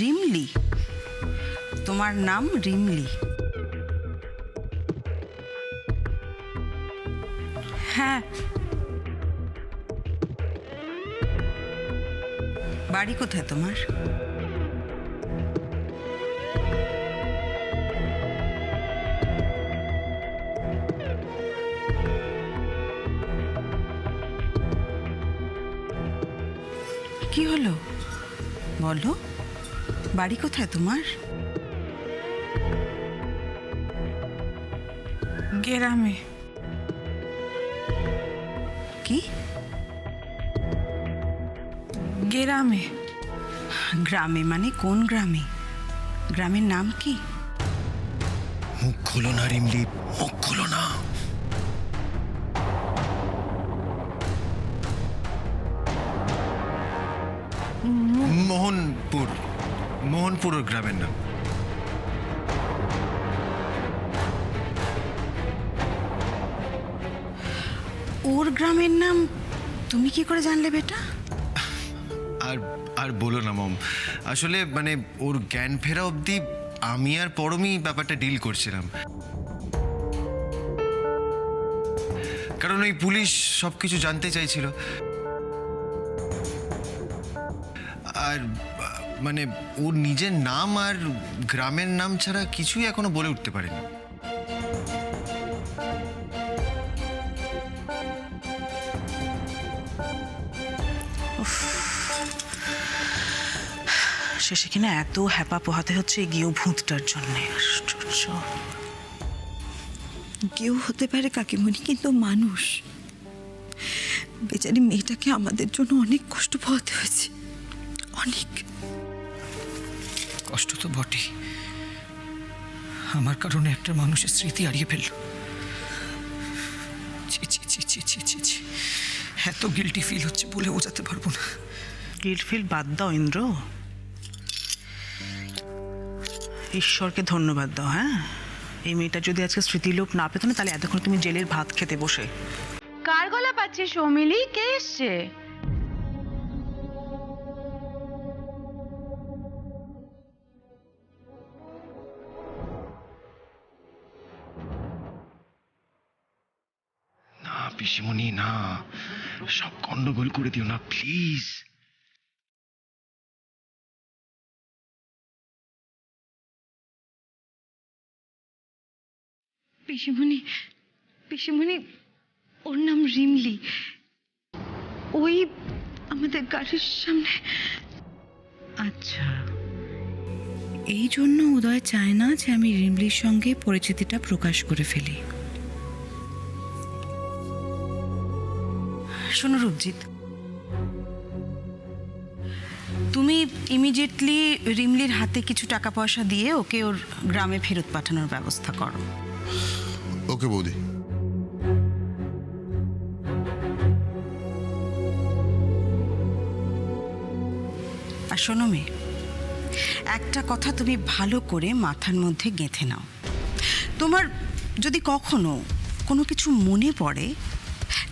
রিমলি? তোমার নাম রিমলি? হ্যাঁ। বাড়ি কোথায় তোমার? কি হলো বলো, বাড়ি কোথায় তোমার? গ্রামে। কি গ্রামে? গ্রামে মানে কোন গ্রামে? গ্রামের নাম কি? মুখ খোলো না রিমলি, মুখ খোলো না। মোহনপুর, মোহনপুর ওর গ্রামের নাম। ওর গ্রামের নাম তুমি কি করে জানলে বেটা? আর আর বলো না মম, আসলে মানে ওর জ্ঞান ফেরা অবধি আমি আর পরমই ব্যাপারটা ডিল করছিলাম, কারণ ওই পুলিশ সবকিছু জানতে চাইছিল। আর মানে ওর নিজের নাম আর গ্রামের নাম ছাড়া কিছুই এখনো বলে উঠতে পারেনি। শেষে কিনা এত হ্যাপা পোহাতে হচ্ছে এই গেও ভূতটার জন্যে। আশ্চর্য। কেউ হতে পারে কাকিমণি, কিন্তু মানুষ। বেচারি মেয়েটাকে আমাদের জন্য অনেক কষ্ট পোহাতে হয়েছে, অনেক কষ্ট তো বটেই, আমার কারণে একটা মানুষের স্মৃতি হারিয়ে ফেলল। ছি ছি ছি ছি ছি ছি ছি, এত গিল্টি ফিল হচ্ছে বলে বোঝাতে পারবো না। গিল্ট ফিল বাদ দাও ইন্দ্র, ঈশ্বরকে ধন্যবাদ দাও। হ্যাঁ, এই মেয়েটা যদি আজকে স্মৃতিলোপ না পেত না, তাহলে এতক্ষণ তুমি জেলের ভাত খেতে বসে। কার গলা পাচ্ছে সৌমিলি? কে এসছে? না পিসিমণি, না, সব গন্ডগোল করে দিও না প্লিজ। পিসিমণি, পিসিমণি, ওর নাম রিমলি। ওই আমাদের গাড়ির সামনে। আচ্ছা, এই জন্য উদয় চায় না যে আমি রিমলির সঙ্গে পরিচিতিটা প্রকাশ করে ফেলি। শোনো রূপজিৎ, তুমি ইমিডিয়েটলি রিমলির হাতে কিছু টাকা পয়সা দিয়ে ওকে ওর গ্রামে ফেরত পাঠানোর ব্যবস্থা করো। ওকে বৌদি। আর শোনো মেয়ে, একটা কথা তুমি ভালো করে মাথার মধ্যে গেঁথে নাও। তোমার যদি কখনো কোনো কিছু মনে পড়ে,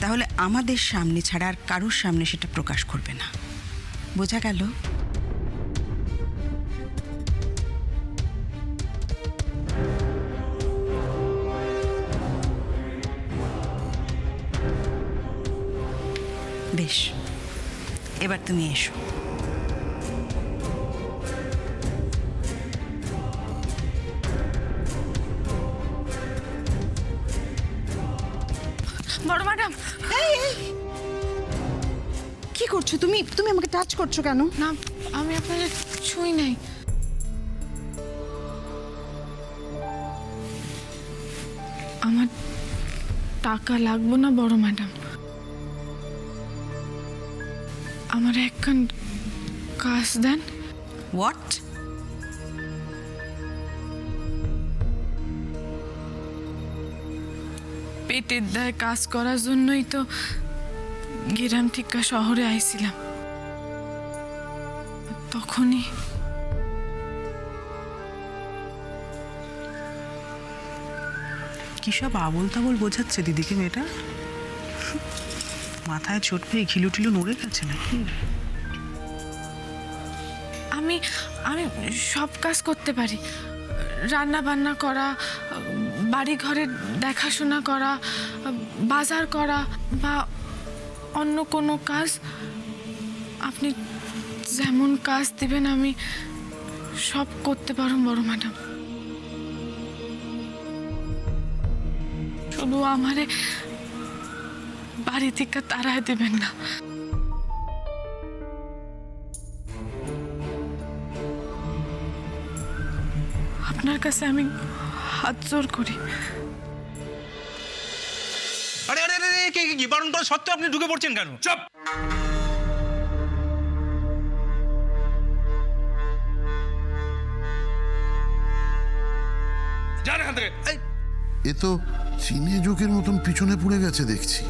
তাহলে আমাদের সামনে ছাড়া আর কারোর সামনে সেটা প্রকাশ করবে না। বোঝা গেল? বেশ, এবার তুমি এসো। বড় ম্যাডাম। কি করছো তুমি? তুমি আমাকে টাচ করছো কেন? না, আমি আপনাদের ছুঁই নাই। আমার টাকা লাগবো না বড় ম্যাডাম, আমার একখান কাজ দেন। হোয়াট? পেটের দায়ে কাজ করার জন্যই তো গ্রাম থেকে শহরে আইছিলাম। তখনই কি সব আবোল তাবোল বোঝাচ্ছে দিদিকে মেয়েটা? মাথায় চোট পেয়ে ঘিলু টিলু নড়ে গেছে নাকি? আমি আমি সব কাজ করতে পারি, রান্না বান্না করা, বাড়ি ঘরের দেখাশোনা করা, বাজার করা বা অন্য কোনো কাজ। আপনি যেমন কাজ দিবেন আমি সব করতে পারব বড় ম্যাডাম। শুধু আমারে বাড়ি থেকে তাড়ায় দেবেন না। আপনার কাছে আমি হাত জোর করি। আরে আরে আরে কি বারণ করা সত্ত্বেও আপনি ঢুকে পড়ছেন কেন? চুপ! যান এখান থেকে। এ তো চীনে জোকের মতন পিছনে পড়ে গেছে দেখছি।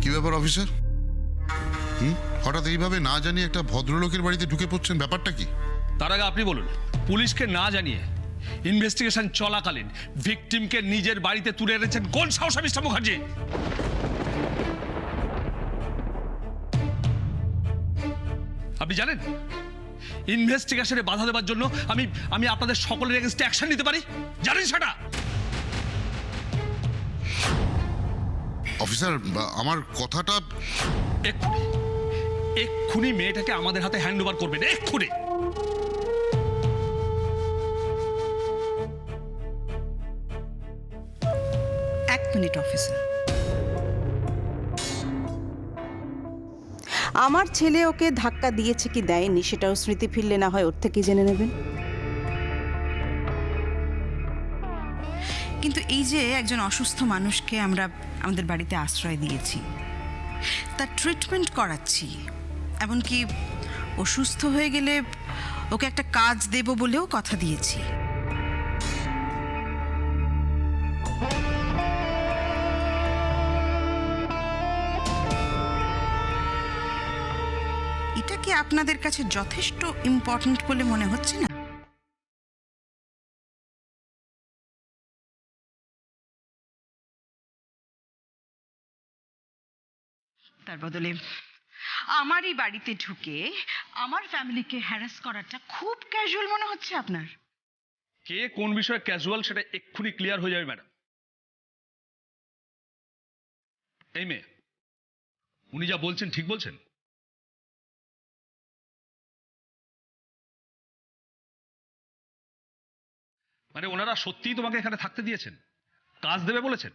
কি ব্যাপার অফিসার? হঠাৎ এইভাবে না জানিয়ে একটা ভদ্রলোকের বাড়িতে ঢুকে পড়ছেন, ব্যাপারটা কি? তার আগে আপনি বলুন, পুলিশকে না জানিয়ে ইনভেস্টিগেশন চলাকালীন ভিকটিমকে নিজের বাড়িতে তুলে এনেছেন কোন সাহসে মিস্টার মুখার্জি? আপনি জানেন ইনভেস্টিগেশনে বাধা দেওয়ার জন্য আমি আমি আপনাদের সকলের এগেইনস্টে অ্যাকশন নিতে পারি? জানেন সেটা? অফিসার, আমার কথাটা এক্ষুনি এক্ষুনি মেয়েটাকে আমাদের হাতে হ্যান্ড ওভার করবেন, এক্ষুনি। এক মিনিট অফিসার। আমার ছেলে ওকে ধাক্কা দিয়েছে কি দেয়নি সেটাও স্মৃতি ফিরলে না হয় ওর থেকে জেনে নেবেন। কিন্তু এই যে একজন অসুস্থ মানুষকে আমরা আমাদের বাড়িতে আশ্রয় দিয়েছি, তার ট্রিটমেন্ট করাচ্ছি, এমনকি ও সুস্থ হয়ে গেলে ওকে একটা কাজ দেব বলেও কথা দিয়েছি। এটা কি আপনাদের কাছে যথেষ্ট ইম্পর্ট্যান্ট বলে মনে হচ্ছে না? তার বদলে আমারই বাড়িতে ঢুকে আমার ফ্যামিলিকে হ্যারাস করাটা খুব ক্যাজুয়াল মনে হচ্ছে আপনার? কে কোন বিষয়ে ক্যাজুয়াল সেটা এক্ষুনি ক্লিয়ার হয়ে যাবে ম্যাডাম। এই মেয়ে, উনি যা বলছেন ঠিক বলছেন? মানে ওনারা সত্যিই তোমাকে এখানে থাকতে দিয়েছেন, কাজ দেবে বলেছেন?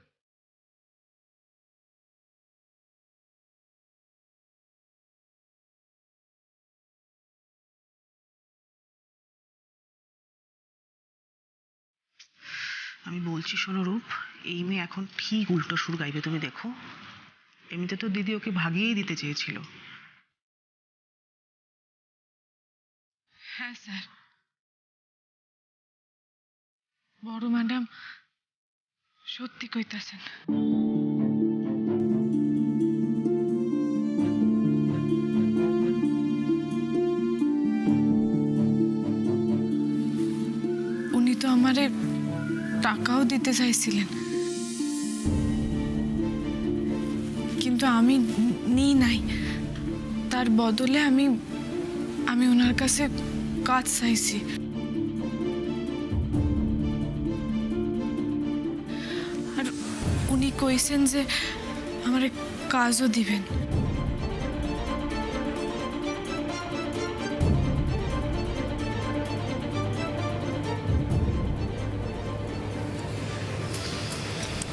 আমি বলছি শোনো রূপ, এই মেয়ে এখন ঠিক উল্টো সুর গাইবে, তুমি দেখো। এমনিতে তো দিদি ওকে ভাগিয়েই দিতে চেয়েছিল। হ্যাঁ স্যার, বড় ম্যাডাম সত্যি কইতাছেন। উনি তো আমারে টাকাও দিতে চাইছিলেন, কিন্তু আমি নিই নাই। তার বদলে আমি আমি ওনার কাছে কাজ চাইছি। আর উনি কইছেন যে আমার কাজও দিবেন।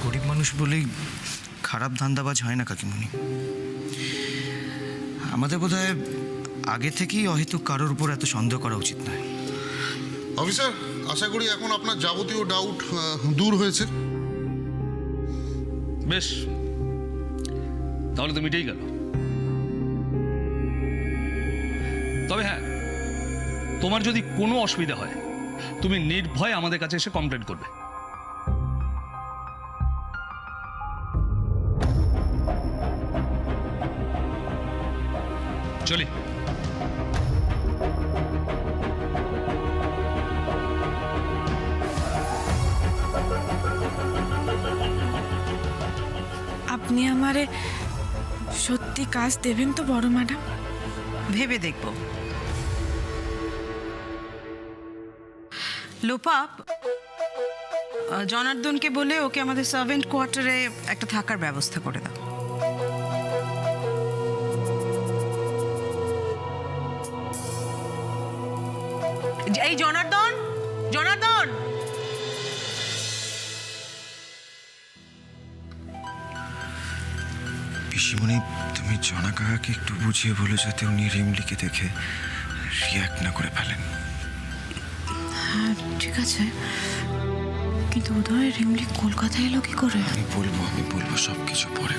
গরিব মানুষ বলেই খারাপ ধান্দাবাজ হয় না কাকিমণি। আমাদের বোধহয় আগে থেকেই অহেতুক কারোর উপর এত সন্দেহ করা উচিত নয়। অফিসার, আশা করি এখন আপনার যাবতীয় ডাউট দূর হয়েছে। বেশ, তাহলে তো মিটেই গেল। তবে হ্যাঁ, তোমার যদি কোনো অসুবিধা হয় তুমি নির্ভয়ে আমাদের কাছে এসে কমপ্লেন করবে। চলি। আপনি আমারে সত্যি কাজ দেবেন তো বড় ম্যাডাম? ভেবে দেখব। লোপাপ, জনার্দনকে বলে ওকে আমাদের সার্ভেন্ট কোয়ার্টারে একটা থাকার ব্যবস্থা করে দাও। এই জনার্দন, জনার্দন! পিসিমণি, তুমি জনা কাকাকে একটু বুঝিয়ে বলো যাতে উনি রিমলিকে দেখে রিয়াক্ট না করে ফেলেন। হ্যাঁ ঠিক আছে, কিন্তু উদয় রিমলি কলকাতায় এলো কি করে? আমি বলবো সব কিছু পরে।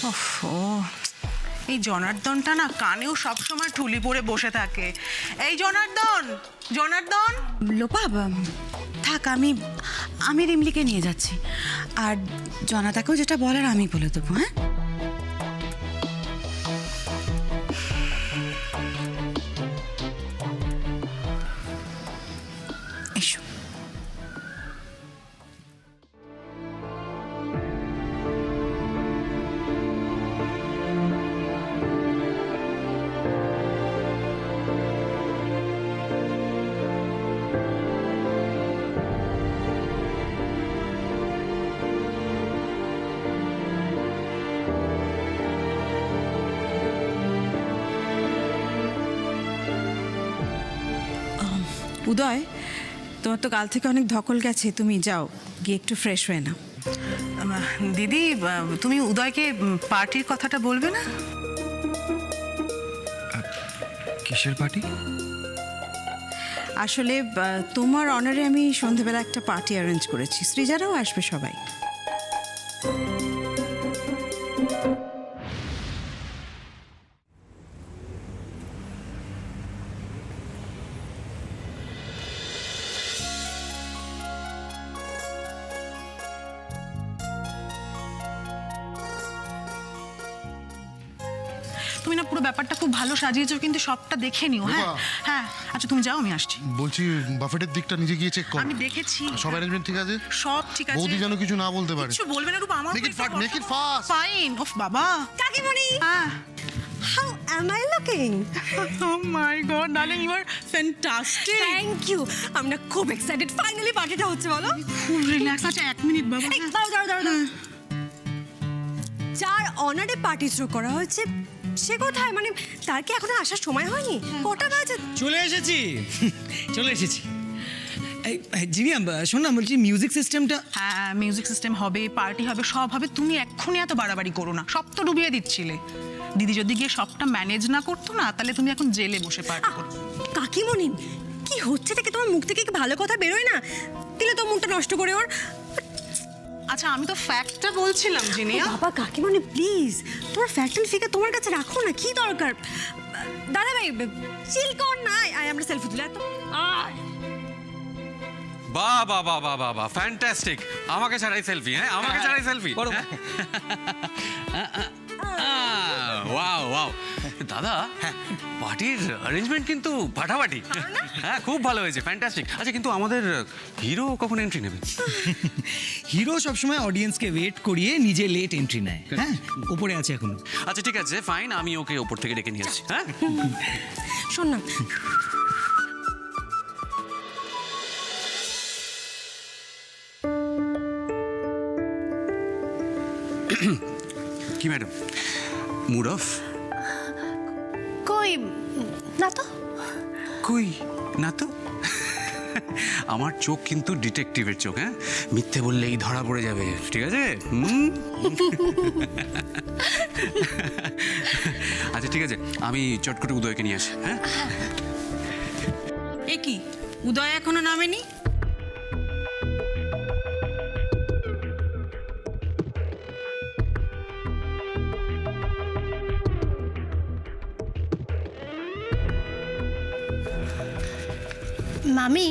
ওফো, এই জনার্দনটা না কানেও সবসময় ঠুলি পরে বসে থাকে। এই জনার্দন, জনার্দন! লোপা থাক, আমি রিমলিকে নিয়ে যাচ্ছি, আর জনাতাকেও যেটা বলার আমি বলে দেবো। হ্যাঁ এসো। উদয়, তোমার তো কাল থেকে অনেক ধকল গেছে, তুমি যাও গিয়ে একটু ফ্রেশ হয়ে নাও। দিদি, তুমি উদয়কে পার্টির কথাটা বলবে না? কিসের পার্টি? আসলে তোমার অনারে আমি সন্ধ্যেবেলা একটা পার্টি অ্যারেঞ্জ করেছি, সৃজারাও আসবে সবাই। তুমি না পুরো ব্যাপারটা খুব ভালো সাজিয়েছো, কিন্তু সবটা দেখে নিও। হ্যাঁ বাবা। হ্যাঁ, আচ্ছা তুমি যাও, আমি আসছি। বলছি বাফেটের দিকটা নিজে গিয়ে চেক কর। আমি দেখেছি, সব অ্যারেঞ্জমেন্ট ঠিক আছে? সব ঠিক আছে। বৌদি যেন কিছু না বলতে পারে। কিছু বলবে না রূপা, আমার Make it fast, make it fast. Fine. ওফ বাবা, কাকিমণি, হ্যাঁ। how am I looking? Oh my God, darling, you are fantastic. Thank you. আমরা খুব এক্সাইটেড, ফাইনালি পার্টিটা হচ্ছে। বলো। খুব রিল্যাক্স। আচ্ছা 1 মিনিট বাবা। এই, দাঁড়াও। যার অনারে পার্টি থ্রো করা হয়েছে সে কোথায়? মানে তার কি এখনো আসার সময় হয়নি? কটা বাজে? চলে এসেছি। এই জিনিয়া, শোন না, বলছি মিউজিক সিস্টেমটা। হ্যাঁ, মিউজিক সিস্টেম হবে, পার্টি হবে, সব হবে। তুমি এক্ষুনি এত বাড়াবাড়ি করো না, সব তো ডুবিয়ে দিচ্ছিলে। দিদি যদি গিয়ে সবটা ম্যানেজ না করতো না, তাহলে তুমি এখন জেলে বসে পার্টি করো। কাকিমণি, কি হচ্ছে থেকে তোমার মুখ থেকে কি ভালো কথা বেরোয় না? দিলে তো মুখটা নষ্ট করে ওর। আচ্ছা আমি তো ফ্যাক্টটা বলছিলাম জিনিয়া। বাবা কাকিমণি প্লিজ, তোমার ফ্যাক্ট এন্ড ফিগার তোমার কাছে রাখো না, কি দরকার? দাদা ভাই চিল কর না, আয় আমরা সেলফি তুলে। তো বাহ বাহ বাহ বাহ বাহ বাহ, ফ্যান্টাস্টিক। আমাকে ছাড়াই সেলফি? হ্যাঁ, আমাকে ছাড়াই সেলফি? ওয়াও ওয়াও দাদা, পার্টির অ্যারেঞ্জমেন্ট কিন্তু ফাটাফাটি। হ্যাঁ, খুব ভালো হয়েছে, ফ্যান্টাস্টিক। আচ্ছা, কিন্তু আমাদের হিরো কখন এন্ট্রি নেবে? হিরো সবসময় অডিয়েন্সকে ওয়েট করিয়ে নিজে লেট এন্ট্রি নেয়। হ্যাঁ, ওপরে আছে এখন। আচ্ছা ঠিক আছে, ফাইন, আমি ওকে ওপর থেকে ডেকে নিয়ে আসছি। হ্যাঁ, শোন না, কি ম্যাডাম, মুড অফ? কই না তো। কই না তো? আমার চোখ কিন্তু ডিটেকটিভের চোখ। হ্যাঁ, মিথ্যে বললেই ধরা পড়ে যাবে, ঠিক আছে? আচ্ছা ঠিক আছে, আমি চট করে উদয়কে নিয়ে আসি। হ্যাঁ, এ কি, উদয় এখনো নামেনি? মামি,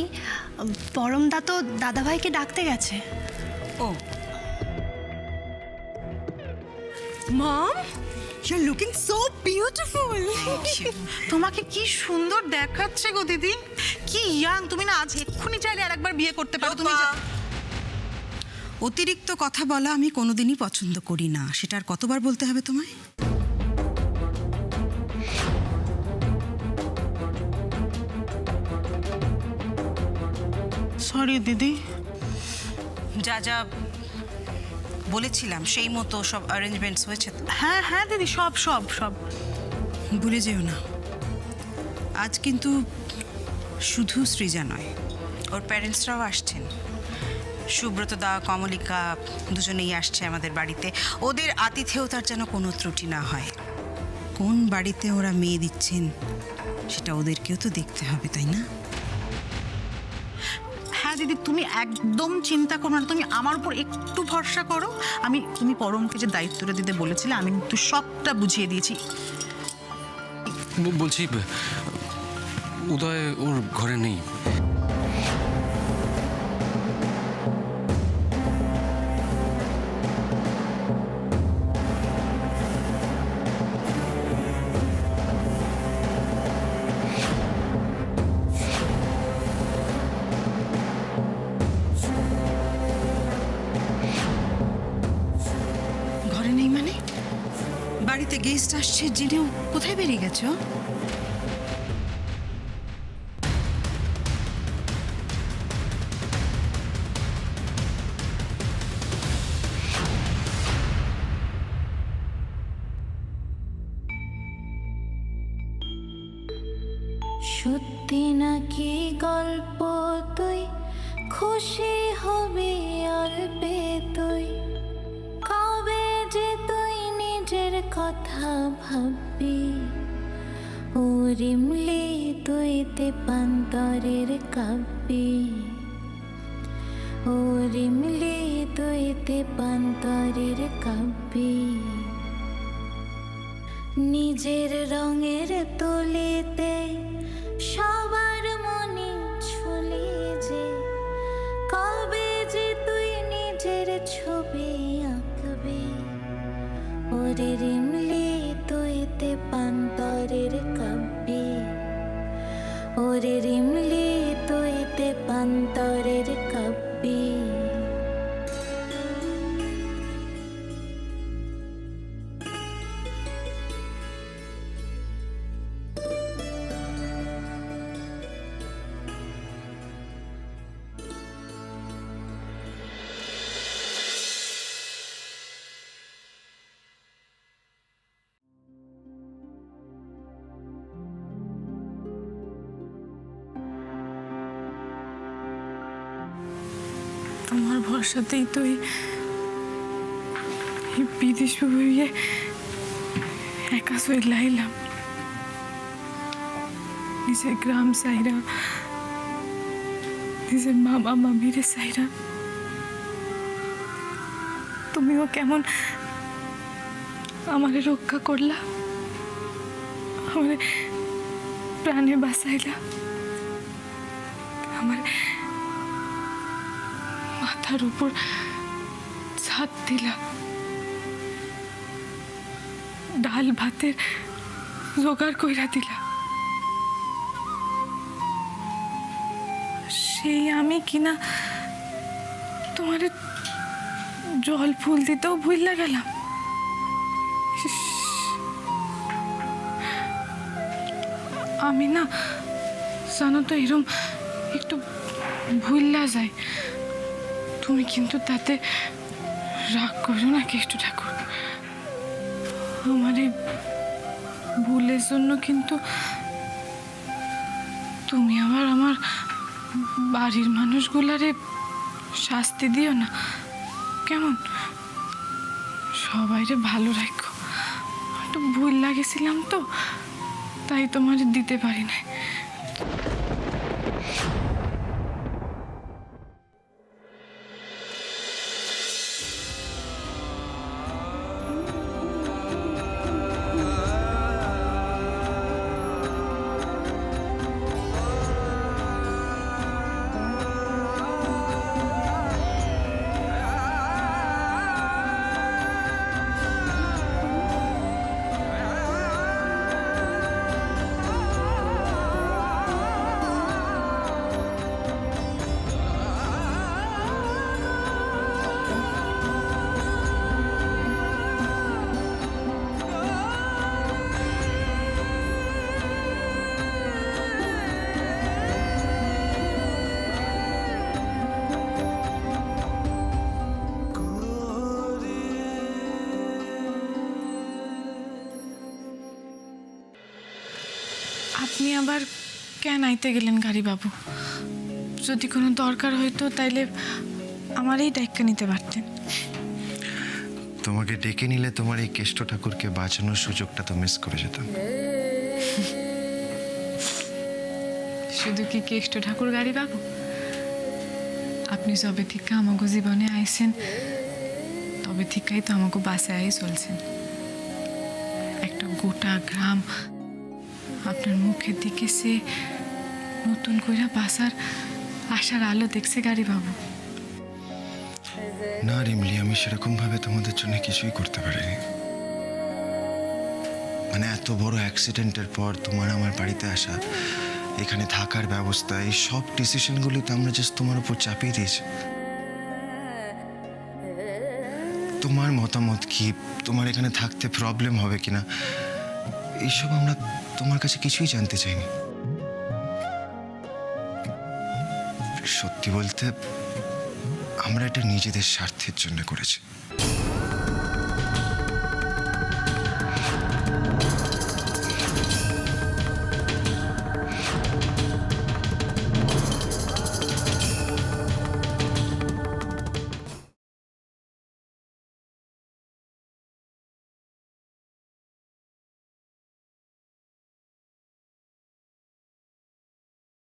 পরমদা তো দাদাভাইকে ডাকতে গেছে। Oh, mom, you are looking so beautiful. তোমাকে কি সুন্দর দেখাচ্ছে গো দিদি, কি ইয়াং। তুমি না আজ এক্ষুনি চাইলে আরেকবার বিয়ে করতে পারো। তুমি অতিরিক্ত কথা বলা আমি কোনোদিনই পছন্দ করি না। সেটা আর কতবার বলতে হবে তোমায়? সরি দিদি। যা যা বলেছিলাম সেই মতো সব অ্যারেঞ্জমেন্টস হয়েছে তো? হ্যাঁ হ্যাঁ দিদি, সব সব সব। ভুলে যেও না, আজ কিন্তু শুধু সৃজা নয়, ওর প্যারেন্টসরাও আসছেন। সুব্রত দা, কমলিকা দুজনেই আসছে আমাদের বাড়িতে। ওদের আতিথেয়তার যেন কোনো ত্রুটি না হয়। কোন বাড়িতে ওরা মেয়ে দিচ্ছেন সেটা ওদেরকেও তো দেখতে হবে, তাই না? হ্যাঁ দিদি, তুমি একদম চিন্তা করো না, তুমি আমার উপর একটু ভরসা করো। তুমি পরমকে যে দায়িত্বটা দিতে বলেছিলে, আমি কিন্তু সবটা বুঝিয়ে দিয়েছি। বলছি উদয় ওর ঘরে নেই। ঘরে নেই মানে? বাড়িতে গেস্ট আসছে জেনেও কোথায় বেরিয়ে গেছো? সত্যি নাকি গল্প তুই খুশি হবি অল্পে তুই কবে যে তুই নিজের কথা ভাববি ও রিমলি তুই তেপান্তরের কাব্যি ও রিমলি তুই তেপান্তরের কাব্যি নিজের রঙের তুলিতে সবার মনে ছুলি যে কবে যে তুই নিজের ছবি আঁকবি ওরে রিমলি তুই তেপান্তরের কাব্যি ওরে রিমলি তুই তেপান্তরের কাব্যি তোমার ভরসাতেই তো এই বিদেশ হয়ে একা লাইলাম। নিজের গ্রাম সাইরা, নিজের মামা মামিরে সাইরা। তুমিও কেমন আমারে রক্ষা করলা, আমার প্রাণে বাঁচাইলা, আমার মাথার উপর ছাদ দিলা, ডাল ভাতের জোগাড় কইরা দিলা। সেই আমি কিনা তোমার জল ফুল দিতেও ভুইলা গেলাম। আমি না জানো তো এরম একটু ভুইলা যায়। তুমি কিন্তু তাতে রাগ করো না কেষ্ট ঠাকুর। আমার এই ভুলের জন্য কিন্তু তুমি আমার বাড়ির মানুষগুলারে শাস্তি দিও না কেমন? সবাইরে ভালো রাখো। একটু ভুল লাগেছিলাম তো, তাই তোমার দিতে পারি না। আবার কেন আইতে গেলেন গাড়ি বাবু? যদি কোনো দরকার হইতো তাইলে আমার এই দায়িত্ব নিতে পারতেন। তোমাকে ডেকে নিলে তোমার এই কেষ্ট ঠাকুরকে বাঁচানোর সুযোগটা তো মিস করে যেতাম। শুধু কি কেষ্ট ঠাকুর গাড়ি বাবু, আপনি যবে থেকে আমাকে জীবনে আইছেন তবে থেকেই তো আমাকে বাসে আই চলছেন। একটা গোটা গ্রাম আপনার মুখের দিকে সে নতুন কইরা বাসার আশার আলো দেখছে গাড়ি বাবু। না রিমলি, আমি সেরকম ভাবে তোমাদের জন্য কিছুই করতে পারিনি। মানে এত বড় অ্যাক্সিডেন্টের পর তোমার আমার বাড়িতে আসা, এখানে থাকার ব্যবস্থা, এই সব ডিসিশনগুলি তো আমরা জাস্ট তোমার উপর চাপিয়ে দিয়েছি। তোমার মতামত কি, তোমার এখানে থাকতে প্রবলেম হবে কিনা, এইসব আমরা তোমার কাছে কিছুই জানতে চাইনি। সত্যি বলতে আমরা এটা নিজেদের স্বার্থের জন্য করেছি।